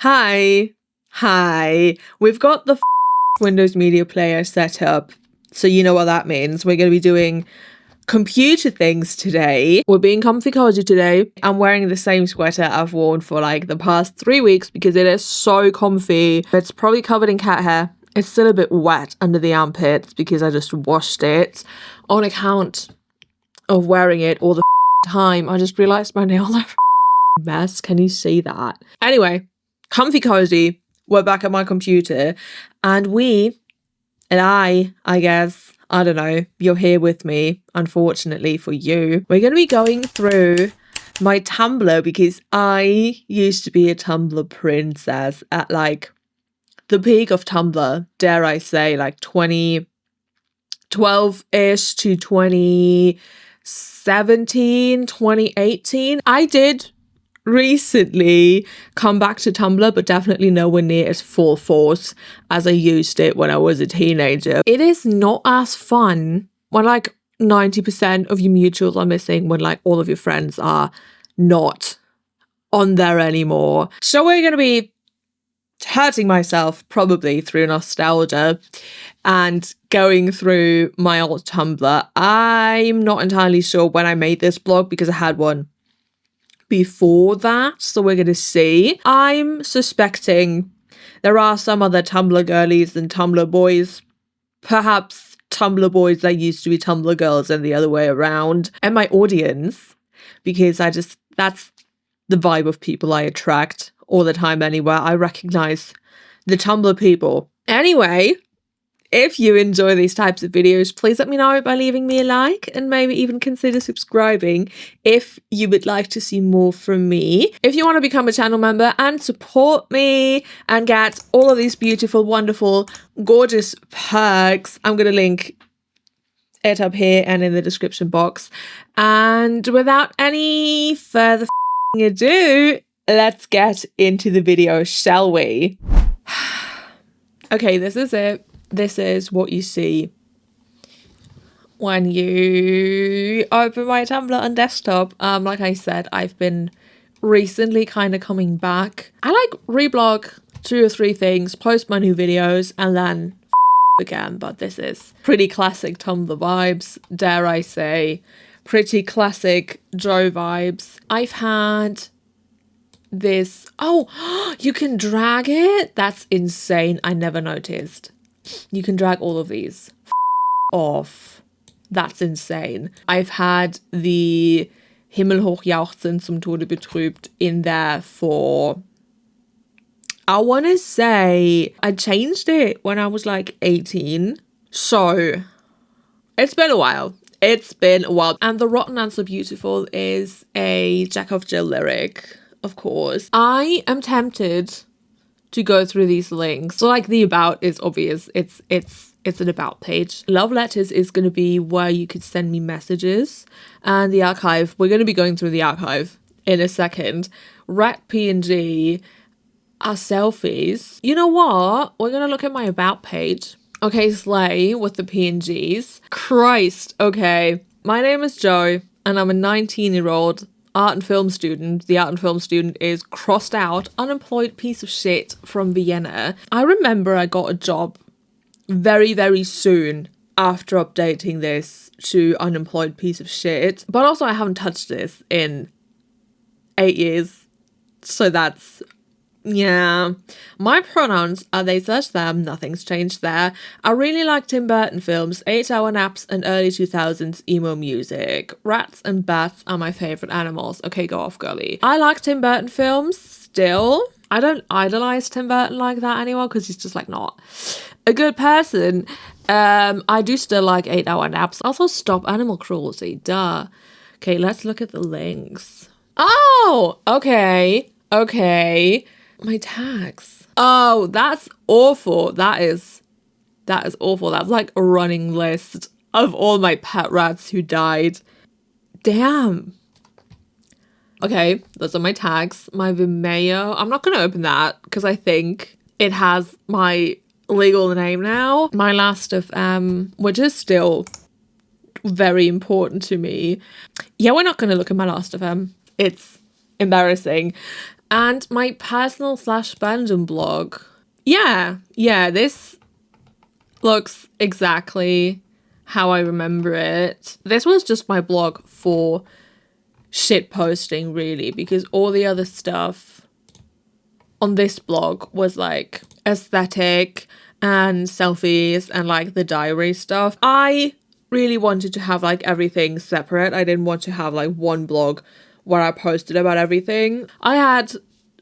Hi. Hi. We've got the Windows Media Player set up, so you know what that means. We're going to be doing computer things today. We're being comfy cozy today. I'm wearing the same sweater I've worn for like the past 3 weeks because it is so comfy. It's probably covered in cat hair. It's still a bit wet under the armpits because I just washed it on account of wearing it all the time. I just realized my nails are a mess. Can you see that? Anyway, comfy cozy. We're back at my computer and I guess, I don't know, you're here with me, unfortunately for you. We're going to be going through my Tumblr because I used to be a Tumblr princess at like the peak of Tumblr, dare I say, like 2012-ish to 2017, 2018. I did recently come back to Tumblr, but definitely nowhere near as full force as I used it when I was a teenager. It is not as fun when like 90% of your mutuals are missing, when like all of your friends are not on there anymore. So we're going to be hurting myself probably through nostalgia and going through my old Tumblr. I'm not entirely sure when I made this blog because I had one before that, so we're going to see. I'm suspecting there are some other Tumblr girlies and Tumblr boys, perhaps Tumblr boys that used to be Tumblr girls and the other way around, and my audience, because that's the vibe of people I attract all the time anywhere. I recognize the Tumblr people. Anyway, if you enjoy these types of videos, please let me know by leaving me a like and maybe even consider subscribing if you would like to see more from me. If you want to become a channel member and support me and get all of these beautiful, wonderful, gorgeous perks, I'm going to link it up here and in the description box. And without any further ado, let's get into the video, shall we? Okay, this is it. This is what you see when you open my Tumblr on desktop. Like I said, I've been recently kind of coming back. I like reblog 2 or 3 things, post my new videos, and then again. But this is pretty classic Tumblr vibes, dare I say. Pretty classic Joe vibes. I've had this. Oh, you can drag it? That's insane. I never noticed. You can drag all of these off. That's insane. I've had the Himmelhoch jauchzen zum Tode betrübt in there for, I want to say, I changed it when I was like 18. So it's been a while. It's been a while. And The Rotten and So Beautiful is a Jack of Jill lyric, of course. I am tempted to go through these links. So like the about is obvious. It's an about page. Love letters is going to be where you could send me messages, and the archive, we're going to be going through the archive in a second. Rat PNG are selfies. You know what? We're going to look at my about page. Okay, slay with the PNGs. Christ. Okay. My name is Joe and I'm a 19-year-old art and film student. The art and film student is crossed out, unemployed piece of shit from Vienna. I remember I got a job very, very soon after updating this to unemployed piece of shit. But also I haven't touched this in 8 years. So that's, yeah. My pronouns are they, search them, nothing's changed there. I really like Tim Burton films, 8-hour naps, and early 2000s emo music. Rats and bats are my favourite animals. Okay, go off, girly. I like Tim Burton films still. I don't idolise Tim Burton like that anymore because he's just like not a good person. I do still like 8-hour naps. Also, stop animal cruelty, duh. Okay, let's look at the links. Oh, okay. My tags. Oh, that's awful. That is awful. That's like a running list of all my pet rats who died. Damn. Okay, those are my tags. My Vimeo. I'm not going to open that because I think it has my legal name now. My last of which is still very important to me. Yeah, we're not going to look at my last of It's embarrassing. And my personal / fandom blog. Yeah, this looks exactly how I remember it. This was just my blog for shit posting, really, because all the other stuff on this blog was like aesthetic and selfies and like the diary stuff. I really wanted to have like everything separate. I didn't want to have like one blog where I posted about everything. I had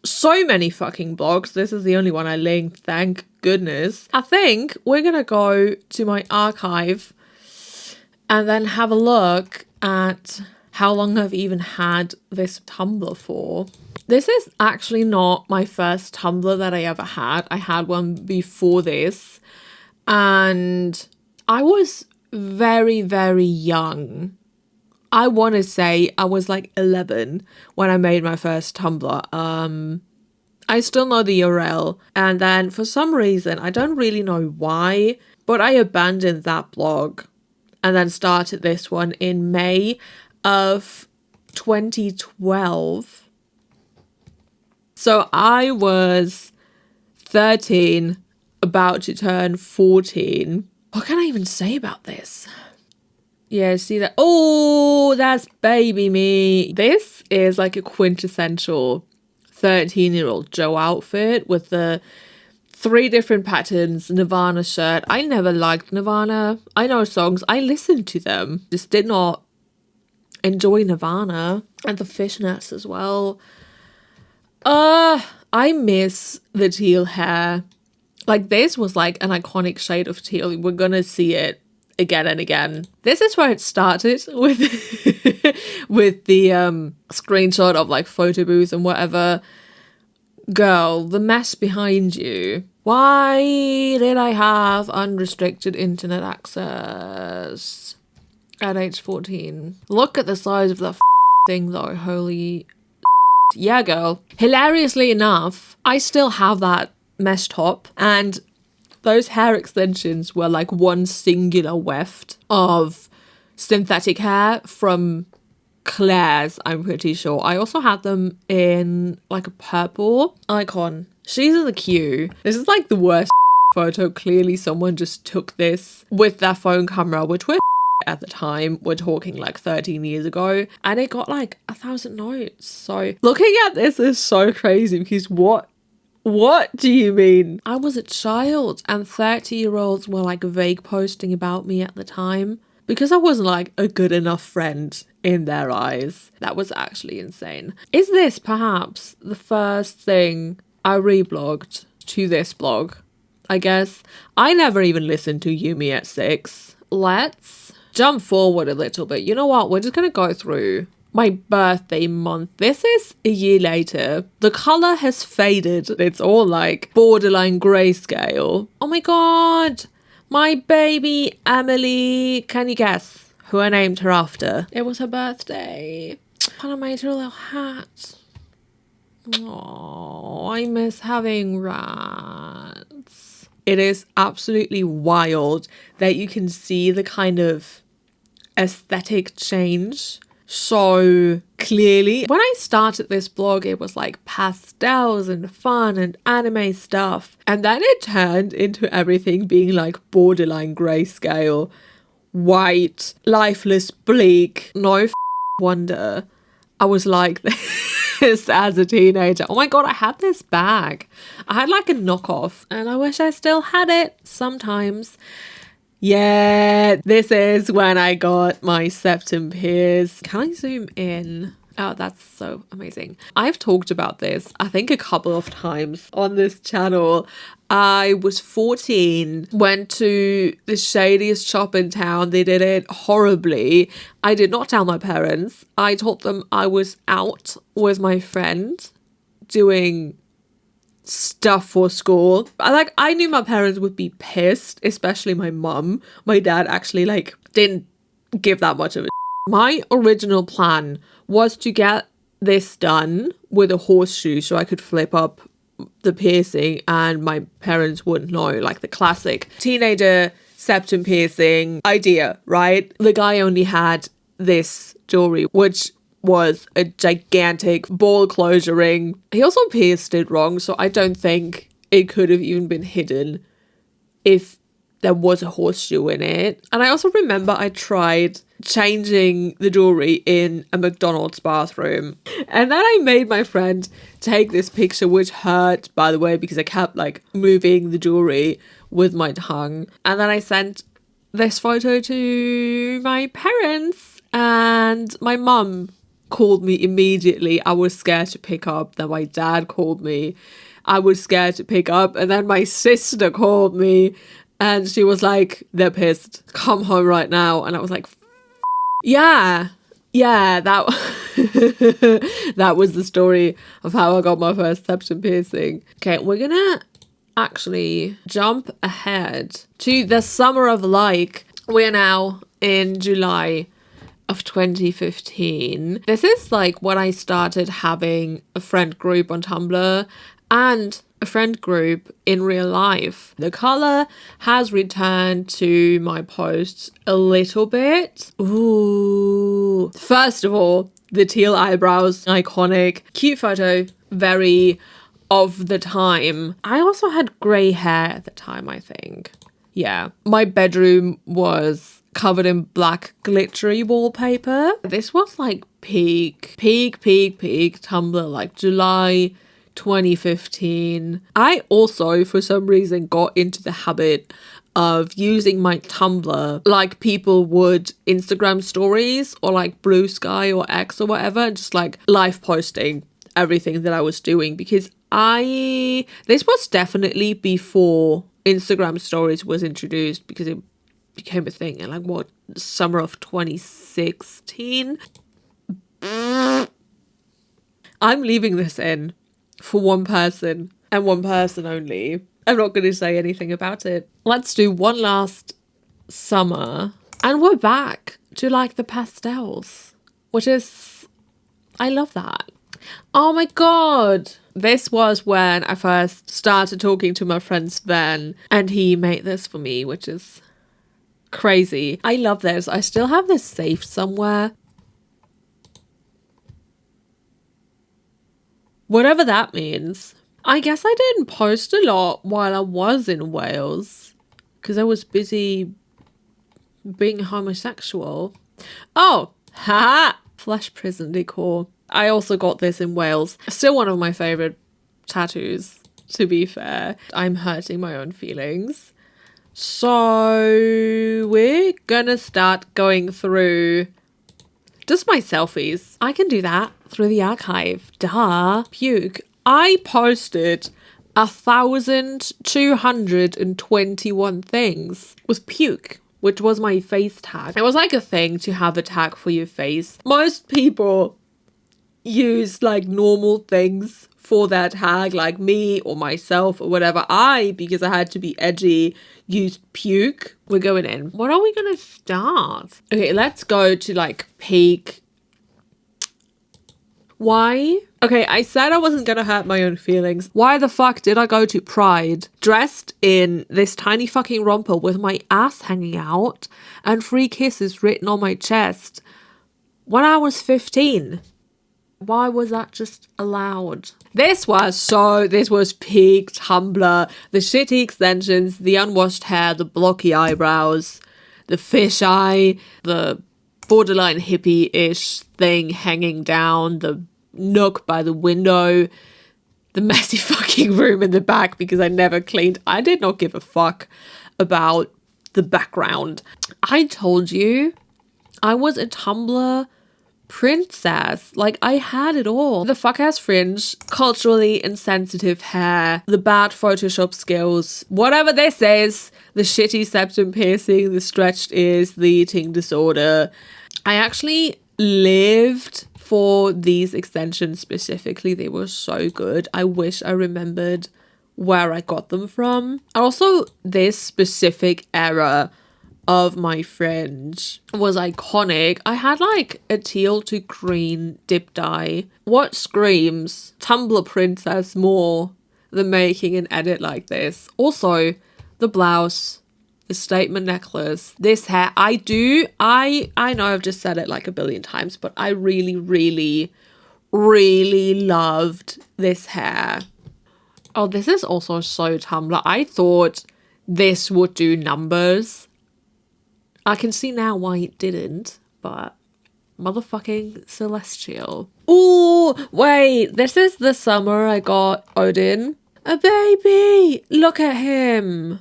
so many fucking blogs. This is the only one I linked, thank goodness. I think we're gonna go to my archive and then have a look at how long I've even had this Tumblr for. This is actually not my first Tumblr that I ever had. I had one before this, and I was very, very young. I want to say I was like 11 when I made my first Tumblr. I still know the URL, and then for some reason, I don't really know why, but I abandoned that blog and then started this one in May of 2012. So I was 13, about to turn 14. What can I even say about this? Yeah, see that? Oh, that's baby me. This is like a quintessential 13-year-old Joe outfit with the 3 different patterns, Nirvana shirt. I never liked Nirvana. I know songs. I listened to them. Just did not enjoy Nirvana. And the fishnets as well. I miss the teal hair. Like, this was like an iconic shade of teal. We're gonna see it again and again. This is where it started with with the screenshot of like photo booth and whatever. Girl, the mess behind you. Why did I have unrestricted internet access at age 14? Look at the size of the thing though. Holy yeah, girl. Hilariously enough, I still have that mesh top, and those hair extensions were like one singular weft of synthetic hair from Claire's, I'm pretty sure. I also had them in like a purple icon. She's in the queue. This is like the worst photo. Clearly someone just took this with their phone camera, which we're at the time. We're talking like 13 years ago. And it got like 1,000 notes. So looking at this is so crazy because what do you mean? I was a child and 30-year-olds were like vague posting about me at the time because I wasn't like a good enough friend in their eyes. That was actually insane. Is this perhaps the first thing I reblogged to this blog? I guess I never even listened to Yumi at 6. Let's jump forward a little bit. You know what? We're just gonna go through my birthday month. This is a year later. The color has faded. It's all like borderline grayscale. Oh my god, my baby Emily. Can you guess who I named her after? It was her birthday. And I made her a little hat. Oh, I miss having rats. It is absolutely wild that you can see the kind of aesthetic change so clearly. When I started this blog, it was like pastels and fun and anime stuff. And then it turned into everything being like borderline grayscale, white, lifeless, bleak. No wonder I was like this as a teenager. Oh my god, I had this bag. I had like a knockoff and I wish I still had it sometimes. Yeah, this is when I got my septum pierced. Can I zoom in? Oh, that's so amazing. I've talked about this, I think, a couple of times on this channel. I was 14, went to the shadiest shop in town. They did it horribly. I did not tell my parents. I told them I was out with my friend doing stuff for school. I knew my parents would be pissed, especially my mum. My dad actually like didn't give that much of a My original plan was to get this done with a horseshoe so I could flip up the piercing and my parents wouldn't know, like the classic teenager septum piercing idea, right? The guy only had this jewelry, which was a gigantic ball closure ring. He also pierced it wrong, so I don't think it could have even been hidden if there was a horseshoe in it. And I also remember I tried changing the jewelry in a McDonald's bathroom. And then I made my friend take this picture, which hurt, by the way, because I kept like moving the jewelry with my tongue. And then I sent this photo to my parents, and my mum called me immediately. I was scared to pick up. Then my dad called me. I was scared to pick up. And then my sister called me and she was like, they're pissed. Come home right now. And I was like, yeah, that that was the story of how I got my first septum piercing. Okay, we're gonna actually jump ahead to the summer of like. We're now in July of 2015. This is like when I started having a friend group on Tumblr and a friend group in real life. The color has returned to my posts a little bit. Ooh. First of all, the teal eyebrows, iconic. Cute photo, very of the time. I also had grey hair at the time, I think. Yeah. My bedroom was covered in black glittery wallpaper. This was like peak Tumblr, like July 2015. I also, for some reason, got into the habit of using my Tumblr like people would Instagram stories or like Blue Sky or X or whatever, and just like live posting everything that I was doing, because this was definitely before Instagram stories was introduced, because it became a thing in like what, summer of 2016. I'm leaving this in for one person and one person only. I'm not going to say anything about it. Let's do one last summer. And we're back to like the pastels, which is, I love that. Oh my God. This was when I first started talking to my friend Sven, and he made this for me, which is crazy. I love this. I still have this saved somewhere. Whatever that means. I guess I didn't post a lot while I was in Wales because I was busy being homosexual. Oh, haha! Flesh prison decor. I also got this in Wales. Still one of my favourite tattoos, to be fair. I'm hurting my own feelings. So we're gonna start going through just my selfies. I can do that through the archive. Duh. Puke. I posted 1,221 things with puke, which was my face tag. It was like a thing to have a tag for your face. Most people use like normal things for their tag, like me or myself or whatever. Because I had to be edgy, used puke. We're going in. What are we gonna start? Okay, let's go to like peak. Why? Okay, I said I wasn't gonna hurt my own feelings. Why the fuck did I go to Pride dressed in this tiny fucking romper with my ass hanging out and 3 kisses written on my chest when I was 15? Why was that just allowed? This was peak Tumblr. The shitty extensions, the unwashed hair, the blocky eyebrows, the fisheye, the borderline hippie-ish thing hanging down, the nook by the window, the messy fucking room in the back because I never cleaned. I did not give a fuck about the background. I told you I was a Tumblr princess. Like, I had it all. The fuck-ass fringe, culturally insensitive hair, the bad Photoshop skills, whatever this is, the shitty septum piercing, the stretched ears, the eating disorder. I actually lived for these extensions specifically. They were so good. I wish I remembered where I got them from. Also, this specific era of my fringe was iconic. I had like a teal to green dip dye. What screams Tumblr princess more than making an edit like this? Also, the blouse, a statement necklace. This hair, I know I've just said it like a billion times, but I really, really, really loved this hair. Oh, this is also so Tumblr. I thought this would do numbers. I can see now why it didn't, but motherfucking celestial. Ooh, wait, this is the summer I got Odin. A baby! Look at him.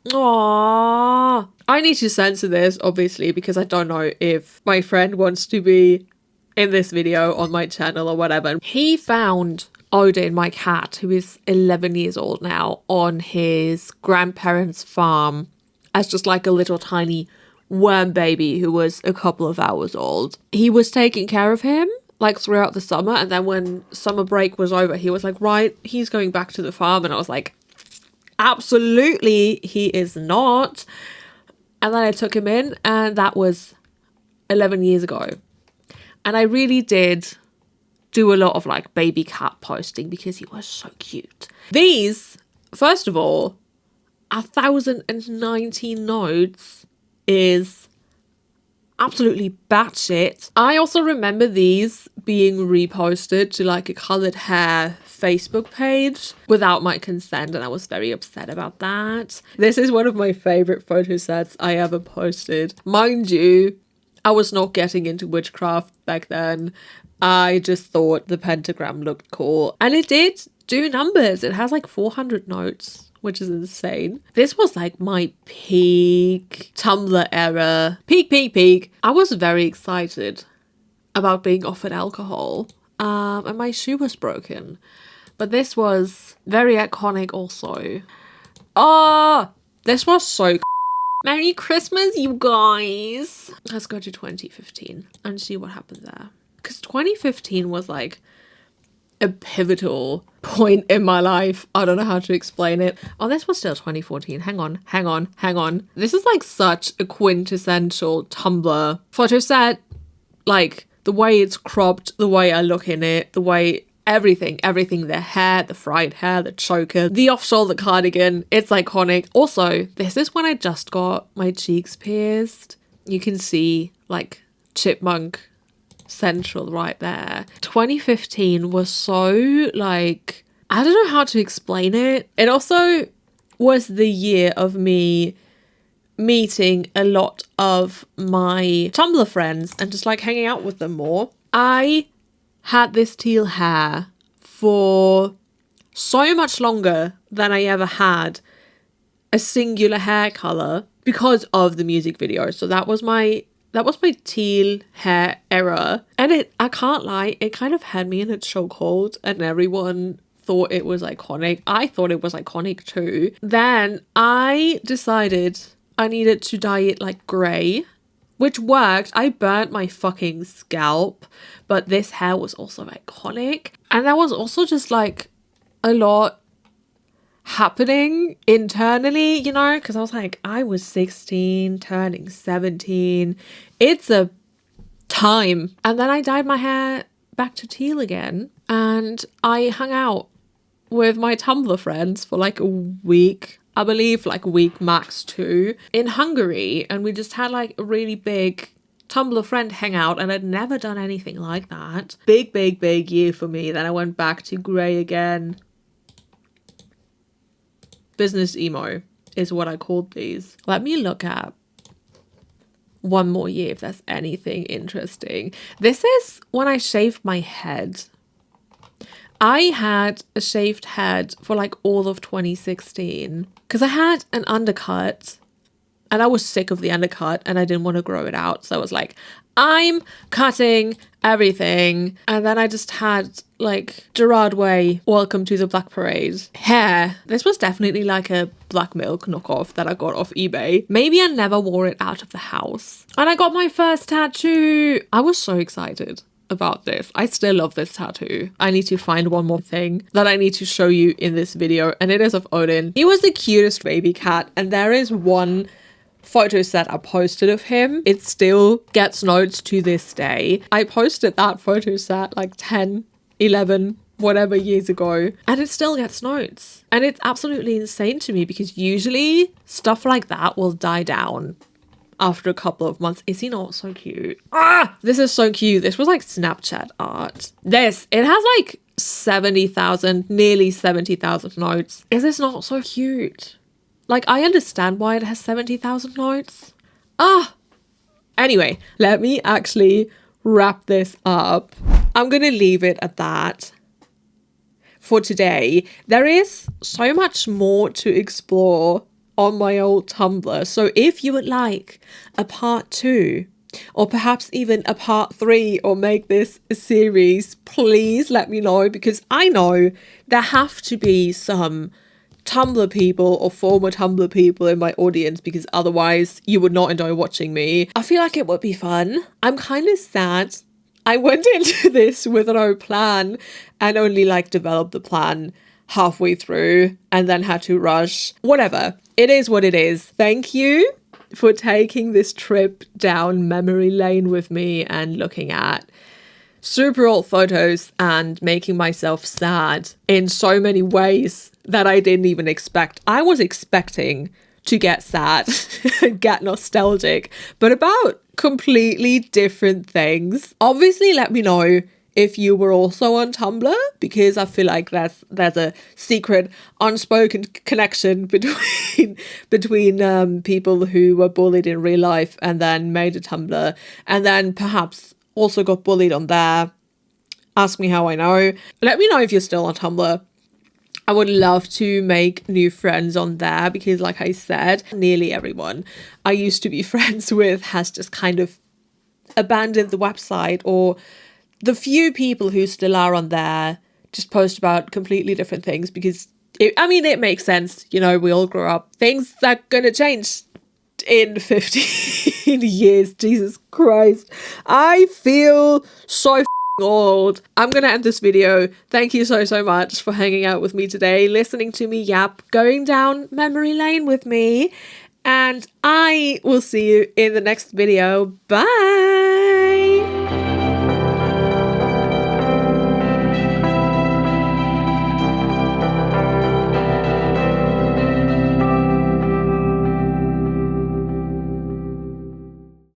Aww. I need to censor this, obviously, because I don't know if my friend wants to be in this video on my channel or whatever. He found Odin, my cat, who is 11 years old now, on his grandparents' farm as just like a little tiny worm baby who was a couple of hours old. He was taking care of him like throughout the summer, and then when summer break was over, he was like, right, he's going back to the farm. And I was like, absolutely he is not. And then I took him in, and that was 11 years ago. And I really did do a lot of like baby cat posting because he was so cute. These, first of all, 1,019 nodes is absolutely batshit. I also remember these being reposted to like a colored hair Facebook page without my consent, and I was very upset about that. This is one of my favorite photo sets I ever posted. Mind you, I was not getting into witchcraft back then. I just thought the pentagram looked cool, and it did do numbers. It has like 400 notes, which is insane. This was like my peak Tumblr era. Peak. I was very excited about being offered alcohol, and my shoe was broken. But this was very iconic also. Oh, this was so Merry Christmas, you guys. Let's go to 2015 and see what happened there. Because 2015 was like a pivotal point in my life. I don't know how to explain it. Oh, this was still 2014. Hang on. This is like such a quintessential Tumblr photo set. Like the way it's cropped, the way I look in it, the way everything, the hair, the fried hair, the choker, the off-shoulder cardigan, it's iconic. Also, this is when I just got my cheeks pierced. You can see like Chipmunk Central right there. 2015 was so like, I don't know how to explain it. It also was the year of me meeting a lot of my Tumblr friends and just like hanging out with them more. I had this teal hair for so much longer than I ever had a singular hair color because of the music video. So that was my teal hair era. And I can't lie, it kind of had me in a chokehold, and everyone thought it was iconic. I thought it was iconic too. Then I decided I needed to dye it like grey, which worked. I burnt my fucking scalp, but this hair was also iconic. And there was also just like a lot happening internally, you know, because I was like, I was 16, turning 17. It's a time. And then I dyed my hair back to teal again, and I hung out with my Tumblr friends for like a week, I believe, like a week max 2 in Hungary, and we just had like a really big Tumblr friend hangout, and I'd never done anything like that. Big year for me. Then I went back to grey again. Business emo is what I called these. Let me look at one more year if there's anything interesting. This is when I shaved my head. I had a shaved head for like all of 2016 because I had an undercut and I was sick of the undercut and I didn't want to grow it out. So I was like, I'm cutting everything. And then I just had like Gerard Way, Welcome to the Black Parade hair. This was definitely like a Black Milk knockoff that I got off eBay. Maybe I never wore it out of the house. And I got my first tattoo. I was so excited about this. I still love this tattoo. I need to find one more thing that I need to show you in this video, and it is of Odin. He was the cutest baby cat, and there is one photo set I posted of him. It still gets notes to this day. I posted that photo set like 10, 11 whatever years ago, and it still gets notes. And it's absolutely insane to me because usually stuff like that will die down after a couple of months. Is he not so cute? This is so cute. This was like Snapchat art. It has like 70,000, nearly 70,000 notes. Is this not so cute? Like, I understand why it has 70,000 notes. Anyway, let me actually wrap this up. I'm gonna leave it at that for today. There is so much more to explore on my old Tumblr. So if you would like a part 2 or perhaps even a part 3 or make this a series, please let me know, because I know there have to be some Tumblr people or former Tumblr people in my audience, because otherwise you would not enjoy watching me. I feel like it would be fun. I'm kind of sad I went into this with no plan and only like developed the plan halfway through and then had to rush. Whatever. It is what it is. Thank you for taking this trip down memory lane with me and looking at super old photos and making myself sad in so many ways that I didn't even expect. I was expecting to get sad and get nostalgic, but about completely different things. Obviously, let me know if you were also on Tumblr, because I feel like there's a secret unspoken connection between people who were bullied in real life and then made a Tumblr and then perhaps also got bullied on there. Ask me how I know. Let me know if you're still on Tumblr. I would love to make new friends on there because, like I said, nearly everyone I used to be friends with has just kind of abandoned the website, or the few people who still are on there just post about completely different things because, it makes sense. You know, we all grow up. Things are going to change in 15 years. Jesus Christ. I feel so old. I'm gonna end this video. Thank you so much for hanging out with me today, listening to me yap, going down memory lane with me, and I will see you in the next video. Bye.